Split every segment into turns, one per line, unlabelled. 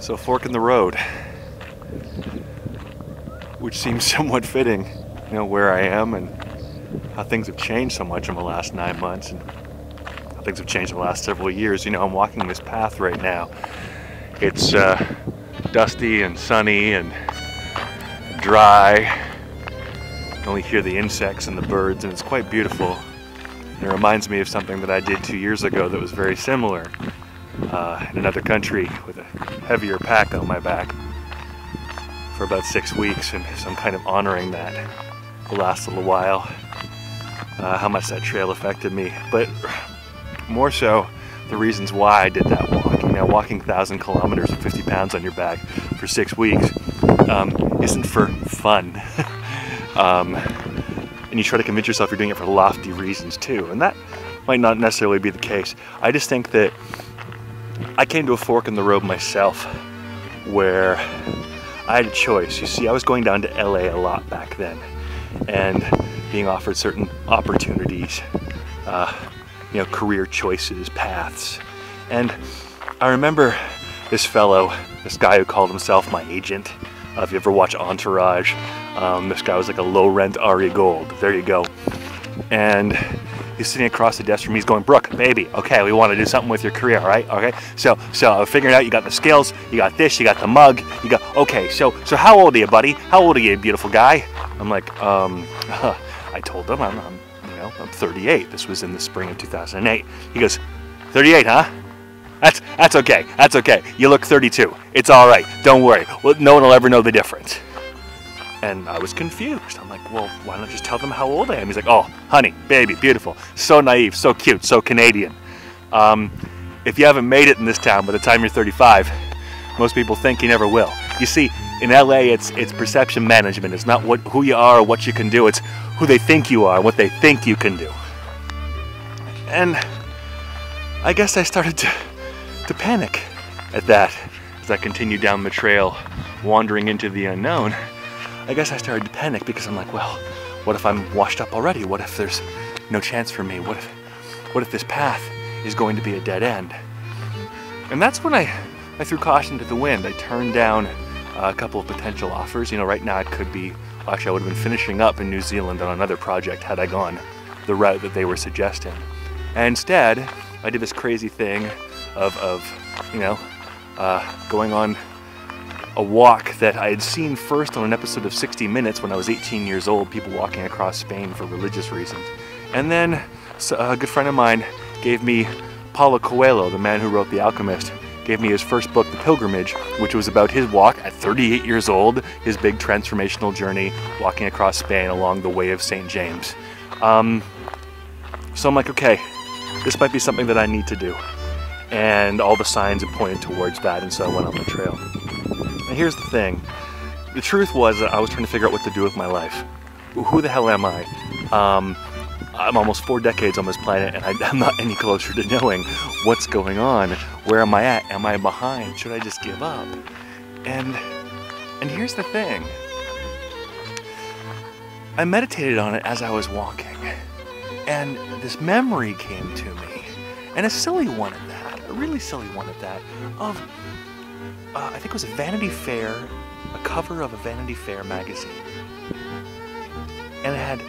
So fork in the road, which seems somewhat fitting, you know, where I am and how things have changed so much in the last 9 months and how things have changed in the last several years. You know, I'm walking this path right now. It's dusty and sunny and dry. You can only hear the insects and the birds, and it's quite beautiful. And it reminds me of something that I did 2 years ago that was very similar in another country with a heavier pack on my back for about 6 weeks, and so I'm kind of honoring that the last little while, how much that trail affected me, but more so the reasons why I did that walk. You know, walking 1,000 kilometers with 50 pounds on your back for 6 weeks isn't for fun. And you try to convince yourself you're doing it for lofty reasons too, and that might not necessarily be the case. I just think that I came to a fork in the road myself where I had a choice. You see, I was going down to LA a lot back then and being offered certain opportunities, you know, career choices, paths. And I remember this fellow, this guy who called himself my agent. If you ever watch Entourage, this guy was like a low-rent Ari Gold. There you go. And he's sitting across the desk from me. He's going, "Brooke, baby, okay, we want to do something with your career, all right? Okay, so figuring out you got the skills, you got this, you got the mug, you got, okay, so how old are you, buddy? How old are you, beautiful guy?" I'm like, I told him I'm 38. This was in the spring of 2008. He goes, "38, huh? That's okay. That's okay. You look 32. It's all right. Don't worry. Well, no one will ever know the difference." And I was confused. I'm like, "Well, why not just tell them how old I am?" He's like, "Oh, honey, baby, beautiful, so naive, so cute, so Canadian. If you haven't made it in this town by the time you're 35, most people think you never will." You see, in LA, it's perception management. It's not who you are or what you can do. It's who they think you are and what they think you can do. And I guess I started to panic at that as I continued down the trail, wandering into the unknown. I guess I started to panic because I'm like, well, what if I'm washed up already? What if there's no chance for me? What if this path is going to be a dead end? And that's when I threw caution to the wind. I turned down a couple of potential offers. You know, right now it could be, actually I would have been finishing up in New Zealand on another project had I gone the route that they were suggesting. And instead, I did this crazy thing of going on a walk that I had seen first on an episode of 60 Minutes when I was 18 years old, people walking across Spain for religious reasons. And then a good friend of mine gave me, Paulo Coelho, the man who wrote The Alchemist, gave me his first book, The Pilgrimage, which was about his walk at 38 years old, his big transformational journey walking across Spain along the way of St. James. So I'm like, okay, this might be something that I need to do. And all the signs had pointed towards that, and so I went on the trail. And here's the thing. The truth was that I was trying to figure out what to do with my life. Who the hell am I? I'm almost 4 decades on this planet, and I'm not any closer to knowing what's going on. Where am I at? Am I behind? Should I just give up? And here's the thing. I meditated on it as I was walking, and this memory came to me, and a silly one at that, a really silly one at that, of, I think it was a Vanity Fair, a cover of a Vanity Fair magazine, and it had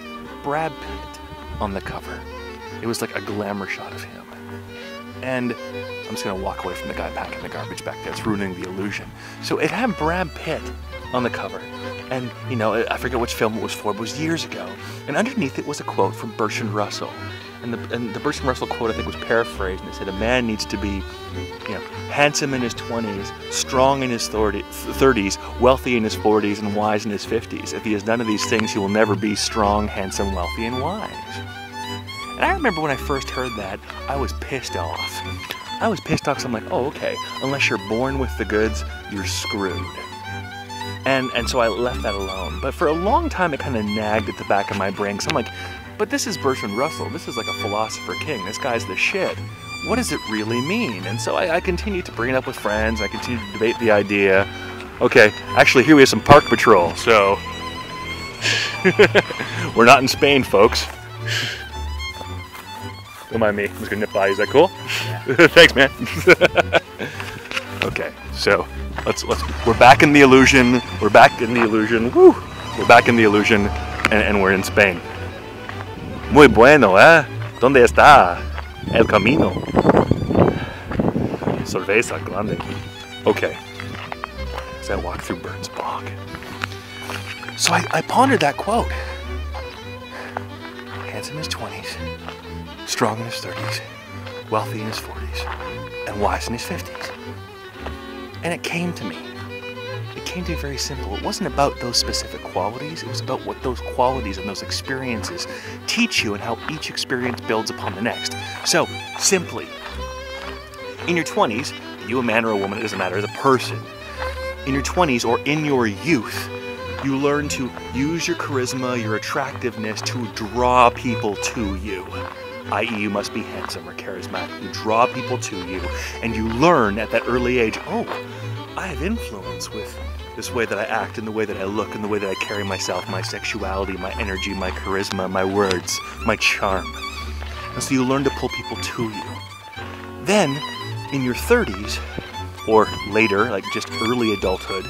Brad Pitt on the cover. It was like a glamour shot of him. And I'm just gonna walk away from the guy packing the garbage back there. It's ruining the illusion. So it had Brad Pitt on the cover. And, you know, I forget which film it was for, but it was years ago. And underneath it was a quote from Bertrand Russell. And the Bertrand Russell quote, I think, was paraphrased, and it said, "A man needs to be, you know, handsome in his 20s, strong in his 30s, wealthy in his 40s, and wise in his 50s. If he has none of these things, he will never be strong, handsome, wealthy, and wise." And I remember when I first heard that, I was pissed off. I was pissed off because I'm like, oh, okay, unless you're born with the goods, you're screwed. And so I left that alone. But for a long time, it kind of nagged at the back of my brain. Because I'm like, but this is Bertrand Russell. This is like a philosopher king. This guy's the shit. What does it really mean? And so I continued to bring it up with friends. I continued to debate the idea. Okay, actually, here we have some park patrol. So we're not in Spain, folks. Don't mind me. I'm just gonna nip by. Is that cool? Yeah. Thanks, man. Okay, so we're back in the illusion. We're back in the illusion. Woo! We're back in the illusion, and we're in Spain. Muy bueno, ¿eh? ¿Dónde está el camino? Cerveza grande. Okay. As I walk through Burns Bog. So I pondered that quote. Handsome in his 20s, strong in his 30s, wealthy in his 40s, and wise in his 50s. And it came to me. It came to me very simple. It wasn't about those specific qualities. It was about what those qualities and those experiences teach you and how each experience builds upon the next. So, simply, in your 20s, you a man or a woman, it doesn't matter, as a person, in your 20s or in your youth, you learn to use your charisma, your attractiveness to draw people to you. I.e., you must be handsome or charismatic. You draw people to you, and you learn at that early age, oh, I have influence with this way that I act, and the way that I look, and the way that I carry myself, my sexuality, my energy, my charisma, my words, my charm. And so you learn to pull people to you. Then, in your 30s, or later, like just early adulthood,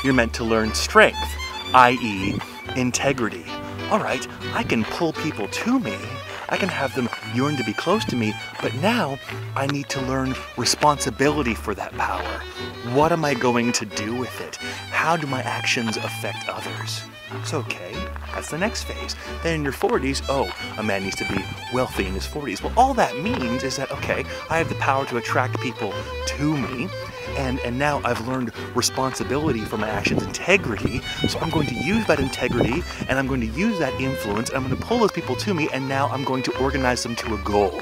you're meant to learn strength, i.e., integrity. All right, I can pull people to me, I can have them yearn to be close to me, but now I need to learn responsibility for that power. What am I going to do with it? How do my actions affect others? So, okay, that's the next phase. Then in your 40s, oh, a man needs to be wealthy in his 40s. Well, all that means is that, okay, I have the power to attract people to me, and now I've learned responsibility for my actions, integrity, so I'm going to use that integrity, and I'm going to use that influence, and I'm going to pull those people to me, and now I'm going to organize them to a goal.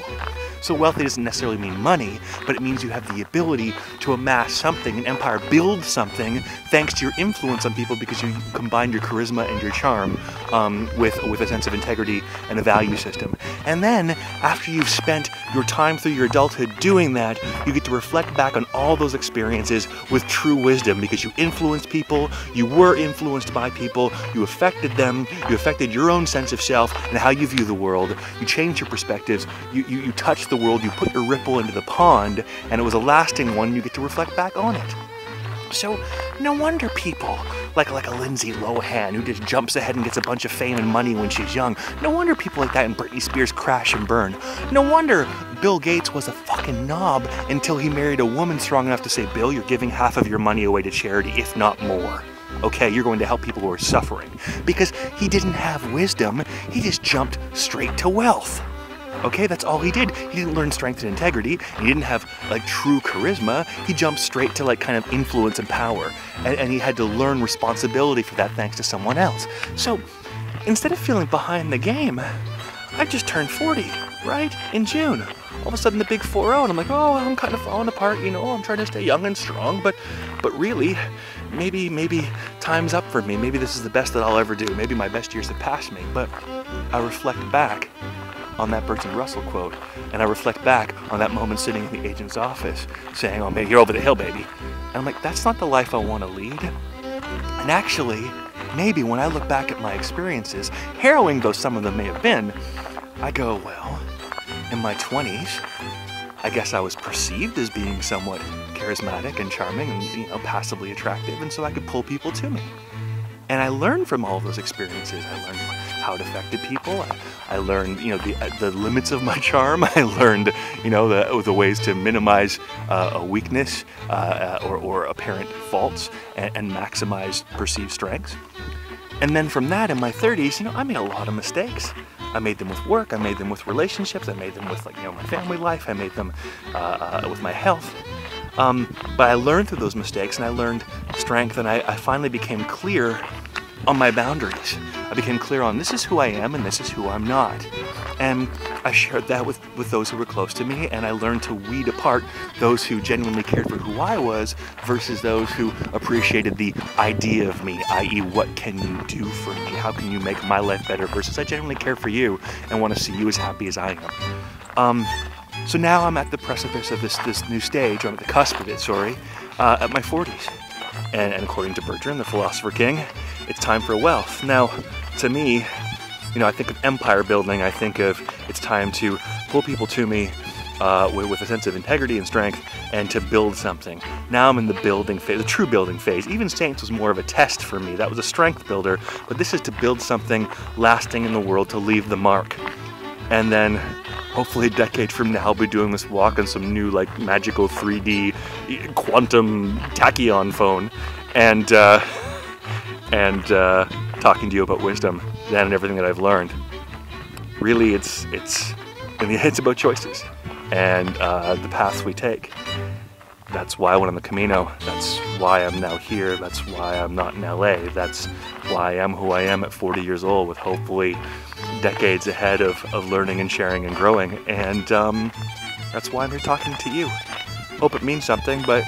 So wealthy doesn't necessarily mean money, but it means you have the ability to amass something, an empire, build something, thanks to your influence on people because you combined your charisma and your charm with a sense of integrity and a value system. And then, after you've spent your time through your adulthood doing that, you get to reflect back on all those experiences with true wisdom because you influenced people, you were influenced by people, you affected them, you affected your own sense of self and how you view the world, you changed your perspectives, you touched the world, you put your ripple into the pond, and it was a lasting one, you get to reflect back on it. So, no wonder people, like a Lindsay Lohan who just jumps ahead and gets a bunch of fame and money when she's young, no wonder people like that and Britney Spears crash and burn. No wonder Bill Gates was a fucking knob until he married a woman strong enough to say, Bill, you're giving half of your money away to charity, if not more. Okay, you're going to help people who are suffering. Because he didn't have wisdom, he just jumped straight to wealth. Okay, that's all he did. He didn't learn strength and integrity. He didn't have like true charisma. He jumped straight to like kind of influence and power. And he had to learn responsibility for that thanks to someone else. So instead of feeling behind the game, I've just turned 40, right? In June. All of a sudden the big 4-0 and I'm like, oh, I'm kind of falling apart, you know, I'm trying to stay young and strong, but really, maybe time's up for me. Maybe this is the best that I'll ever do. Maybe my best years have passed me. But I reflect back on that Bertrand Russell quote, and I reflect back on that moment sitting in the agent's office saying, oh man, you're over the hill, baby. And I'm like, that's not the life I want to lead. And actually, maybe when I look back at my experiences, harrowing though some of them may have been, I go, well, in my 20s, I guess I was perceived as being somewhat charismatic and charming and, you know, passively attractive, and so I could pull people to me. And I learned from all of those experiences. I learned how it affected people. I learned, you know, the limits of my charm. I learned, you know, the ways to minimize a weakness or apparent faults and maximize perceived strengths. And then from that, in my 30s, you know, I made a lot of mistakes. I made them with work. I made them with relationships. I made them with, like, you know, my family life. I made them with my health. But I learned through those mistakes, and I learned strength, and I finally became clear on my boundaries. I became clear on this is who I am and this is who I'm not. And I shared that with those who were close to me, and I learned to weed apart those who genuinely cared for who I was versus those who appreciated the idea of me, i.e. what can you do for me? How can you make my life better versus I genuinely care for you and want to see you as happy as I am. So now I'm at the precipice of this new stage, or I'm at the cusp of it, at my 40s. And according to Bertrand, the philosopher king, it's time for wealth. Now, to me, you know, I think of empire building, I think of it's time to pull people to me with a sense of integrity and strength, and to build something. Now I'm in the building phase, the true building phase. Even Saints was more of a test for me. That was a strength builder, but this is to build something lasting in the world, to leave the mark. And then hopefully a decade from now I'll be doing this walk on some new like magical 3D quantum tachyon phone, and talking to you about wisdom then and everything that I've learned. Really, it's about choices and the paths we take. That's why I went on the Camino. That's why I'm now here. That's why I'm not in LA. That's why I am who I am at 40 years old, with hopefully decades ahead of learning and sharing and growing. And that's why I'm here talking to you. Hope it means something, but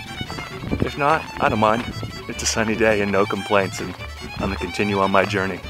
if not, I don't mind. It's a sunny day and no complaints, and I'm gonna continue on my journey.